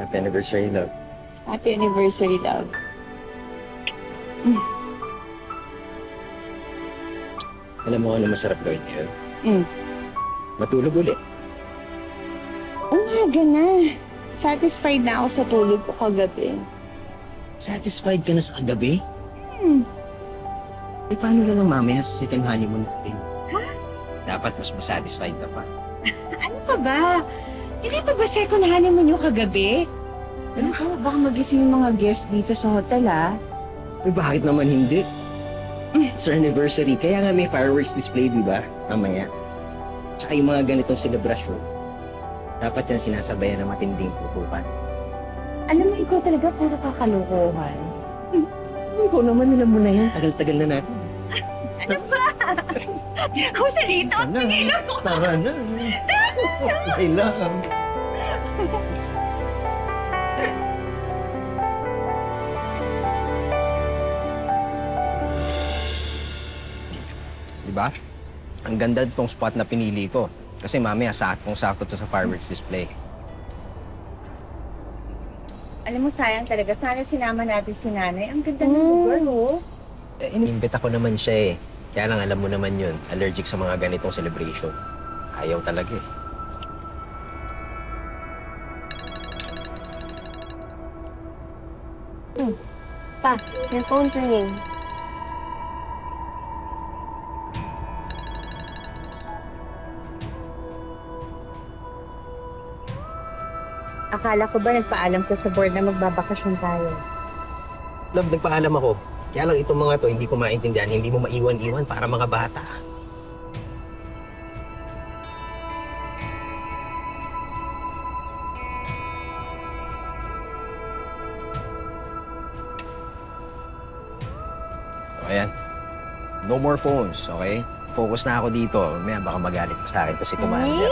Happy anniversary, love. Happy anniversary, love. Alam mo ano masarap gawin ngayon? Mm. Matulog ulit. Umaga na. Satisfied na ako sa tulog ko kagabi. Satisfied ka na sa kagabi? Hmm. Eh, paano na lang mamaya sa second honeymoon natin? Ha? Dapat mas masatisfied ka pa. Ano pa ba? Hindi pa ba second honeymoon yung kagabi? Ano ka? Baka magising yung mga guests dito sa hotel, ah. Eh, bakit naman hindi? It's our anniversary, kaya nga may fireworks display, di ba? Mamaya. Tsaka yung mga ganitong selebrasyon. Dapat yan sinasabayan ng matinding putukan. Alam mo, ikaw talaga puro kakalokohan. Ikaw naman, alam mo na yan. Tagal-tagal na natin. Ano ba? Ako sa lito at pinilong ko. Tara na. I love. Diba? Ang ganda itong spot na pinili ko. Kasi mamaya saktong-sakto to sa fireworks display. Alam mo, sayang talaga. Sana sinama natin si nanay. Ang ganda ng lugar, oh. Eh, inimbita ko naman siya eh. Kaya lang alam mo naman yun, allergic sa mga ganitong celebration. Ayaw talaga eh. Pa, your phone's ringing. Akala ko ba nagpaalam ko sa board na magbabakasyon tayo? Love, nagpaalam ako. Kaya lang itong mga to, hindi ko maintindihan. Hindi mo maiwan-iwan para mga bata. O, ayan. No more phones, okay? Focus na ako dito. Mamaya baka magalit pa sa akin to si Commander.